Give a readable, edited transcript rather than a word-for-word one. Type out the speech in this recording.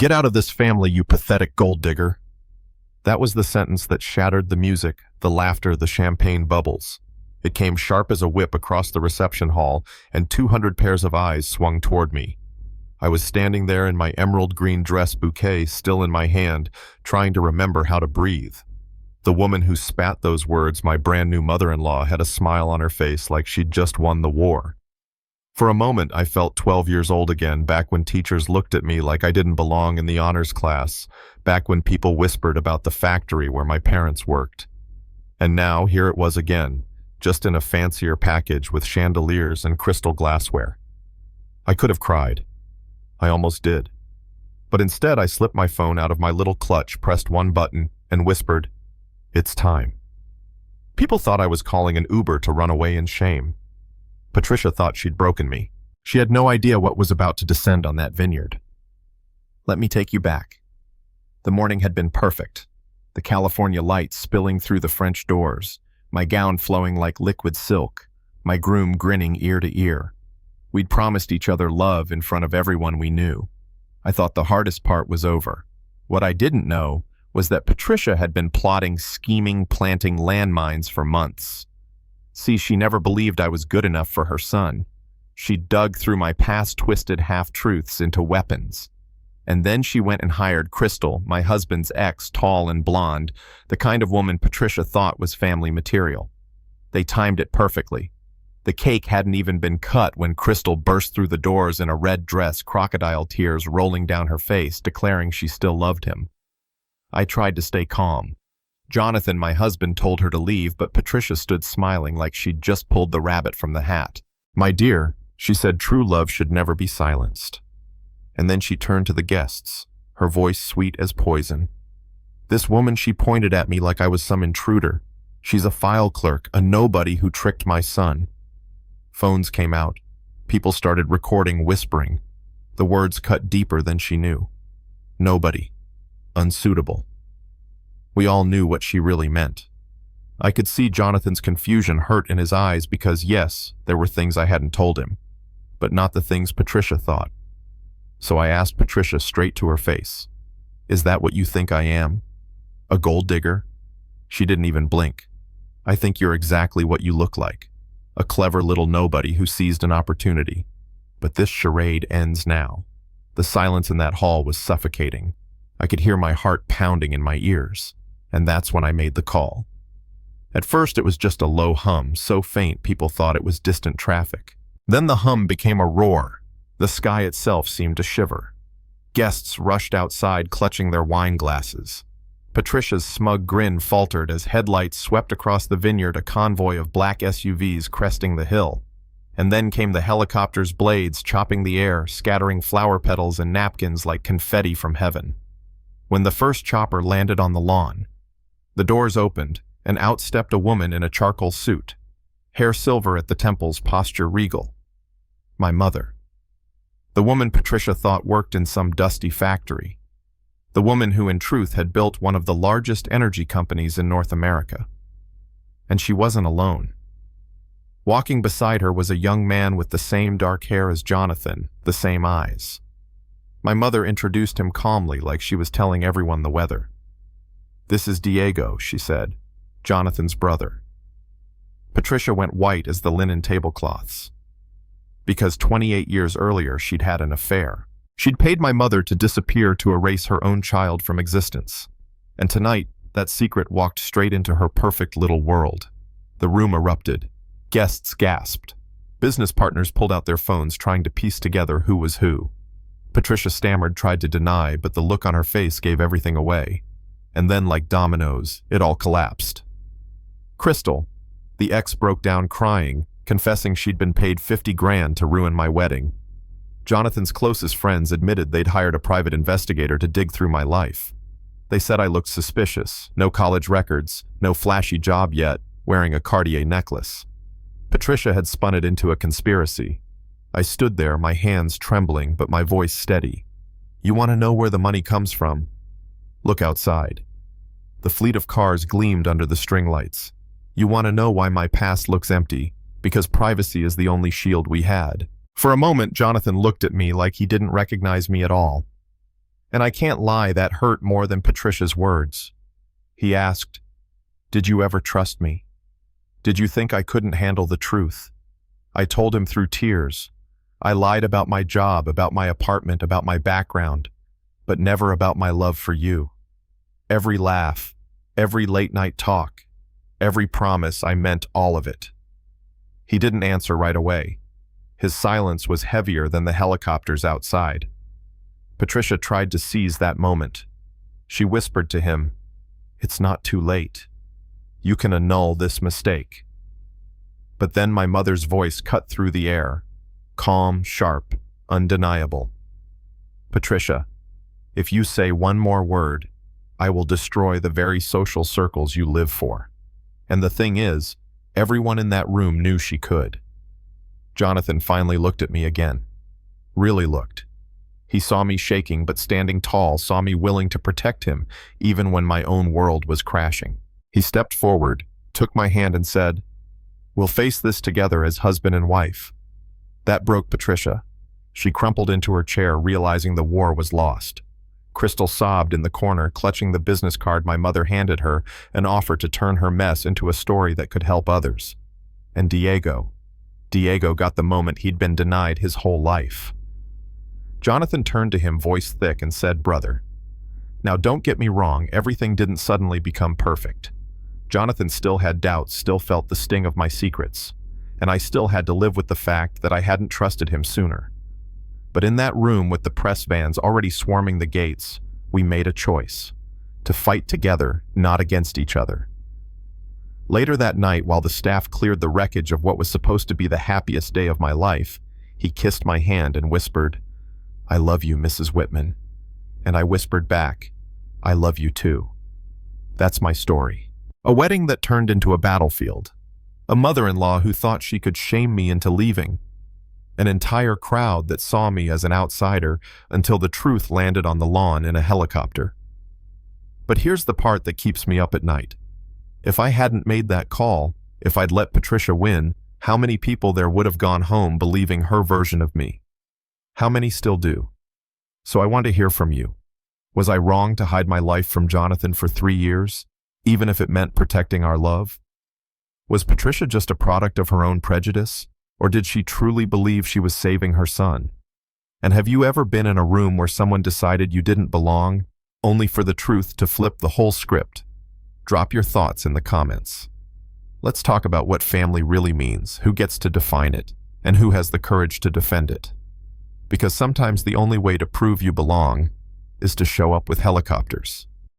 Get out of this family, you pathetic gold digger. That was the sentence that shattered the music, the laughter, the champagne bubbles. It came sharp as a whip across the reception hall, and 200 pairs of eyes swung toward me. I was standing there in my emerald green dress bouquet still in my hand, trying to remember how to breathe. The woman who spat those words, my brand new mother-in-law, had a smile on her face like she'd just won the war. For a moment, I felt 12 years old again, back when teachers looked at me like I didn't belong in the honors class, back when people whispered about the factory where my parents worked. And now, here it was again, just in a fancier package with chandeliers and crystal glassware. I could have cried. I almost did. But instead, I slipped my phone out of my little clutch, pressed one button, and whispered, "It's time." People thought I was calling an Uber to run away in shame. Patricia thought she'd broken me. She had no idea what was about to descend on that vineyard. Let me take you back. The morning had been perfect. The California lights spilling through the French doors, my gown flowing like liquid silk, my groom grinning ear to ear. We'd promised each other love in front of everyone we knew. I thought the hardest part was over. What I didn't know was that Patricia had been plotting, scheming, planting landmines for months. See, she never believed I was good enough for her son. She dug through my past twisted half-truths into weapons. And then she went and hired Crystal, my husband's ex, tall and blonde, the kind of woman Patricia thought was family material. They timed it perfectly. The cake hadn't even been cut when Crystal burst through the doors in a red dress, crocodile tears rolling down her face, declaring she still loved him. I tried to stay calm. Jonathan, my husband, told her to leave, but Patricia stood smiling like she'd just pulled the rabbit from the hat. "My dear," she said, "true love should never be silenced." And then she turned to the guests, her voice sweet as poison. "This woman," she pointed at me like I was some intruder. "She's a file clerk, a nobody who tricked my son." Phones came out. People started recording, whispering. The words cut deeper than she knew. Nobody. Unsuitable. We all knew what she really meant. I could see Jonathan's confusion hurt in his eyes because, yes, there were things I hadn't told him, but not the things Patricia thought. So I asked Patricia straight to her face, "Is that what you think I am? A gold digger?" She didn't even blink. "I think you're exactly what you look like. A clever little nobody who seized an opportunity. But this charade ends now." The silence in that hall was suffocating. I could hear my heart pounding in my ears, and that's when I made the call. At first it was just a low hum, so faint people thought it was distant traffic. Then the hum became a roar. The sky itself seemed to shiver. Guests rushed outside clutching their wine glasses. Patricia's smug grin faltered as headlights swept across the vineyard, a convoy of black SUVs cresting the hill. And then came the helicopter's blades chopping the air, scattering flower petals and napkins like confetti from heaven. When the first chopper landed on the lawn, the doors opened, and out stepped a woman in a charcoal suit, hair silver at the temples, posture regal. My mother. The woman Patricia thought worked in some dusty factory. The woman who in truth had built one of the largest energy companies in North America. And she wasn't alone. Walking beside her was a young man with the same dark hair as Jonathan, the same eyes. My mother introduced him calmly like she was telling everyone the weather. "This is Diego," she said, "Jonathan's brother." Patricia went white as the linen tablecloths. Because 28 years earlier she'd had an affair. She'd paid my mother to disappear to erase her own child from existence. And tonight, that secret walked straight into her perfect little world. The room erupted. Guests gasped. Business partners pulled out their phones trying to piece together who was who. Patricia stammered, tried to deny, but the look on her face gave everything away. And then, like dominoes, it all collapsed. Crystal, the ex, broke down crying, confessing she'd been paid 50 grand to ruin my wedding. Jonathan's closest friends admitted they'd hired a private investigator to dig through my life. They said I looked suspicious, no college records, no flashy job yet, wearing a Cartier necklace. Patricia had spun it into a conspiracy. I stood there, my hands trembling, but my voice steady. "You want to know where the money comes from? Look outside." The fleet of cars gleamed under the string lights. "You want to know why my past looks empty? Because privacy is the only shield we had." For a moment, Jonathan looked at me like he didn't recognize me at all. And I can't lie, that hurt more than Patricia's words. He asked, "Did you ever trust me? Did you think I couldn't handle the truth?" I told him through tears. I lied about my job, about my apartment, about my background, but never about my love for you. Every laugh, every late-night talk, every promise, I meant all of it. He didn't answer right away. His silence was heavier than the helicopters outside. Patricia tried to seize that moment. She whispered to him, "It's not too late. You can annul this mistake." But then my mother's voice cut through the air, calm, sharp, undeniable. "Patricia, if you say one more word, I will destroy the very social circles you live for." And the thing is, everyone in that room knew she could. Jonathan finally looked at me again. Really looked. He saw me shaking but standing tall, saw me willing to protect him, even when my own world was crashing. He stepped forward, took my hand and said, "We'll face this together as husband and wife." That broke Patricia. She crumpled into her chair, realizing the war was lost. Crystal sobbed in the corner, clutching the business card my mother handed her, an offer to turn her mess into a story that could help others. And Diego got the moment he'd been denied his whole life. Jonathan turned to him, voice thick, and said, "Brother, now don't get me wrong, everything didn't suddenly become perfect. Jonathan still had doubts, still felt the sting of my secrets, and I still had to live with the fact that I hadn't trusted him sooner. But in that room with the press vans already swarming the gates, we made a choice. To fight together, not against each other." Later that night, while the staff cleared the wreckage of what was supposed to be the happiest day of my life, he kissed my hand and whispered, "I love you, Mrs. Whitman." And I whispered back, "I love you too." That's my story. A wedding that turned into a battlefield. A mother-in-law who thought she could shame me into leaving. An entire crowd that saw me as an outsider until the truth landed on the lawn in a helicopter. But here's the part that keeps me up at night. If I hadn't made that call, if I'd let Patricia win, how many people there would have gone home believing her version of me? How many still do? So I want to hear from you. Was I wrong to hide my life from Jonathan for 3 years, even if it meant protecting our love? Was Patricia just a product of her own prejudice, or did she truly believe she was saving her son? And have you ever been in a room where someone decided you didn't belong, only for the truth to flip the whole script? Drop your thoughts in the comments. Let's talk about what family really means, who gets to define it, and who has the courage to defend it. Because sometimes the only way to prove you belong is to show up with helicopters.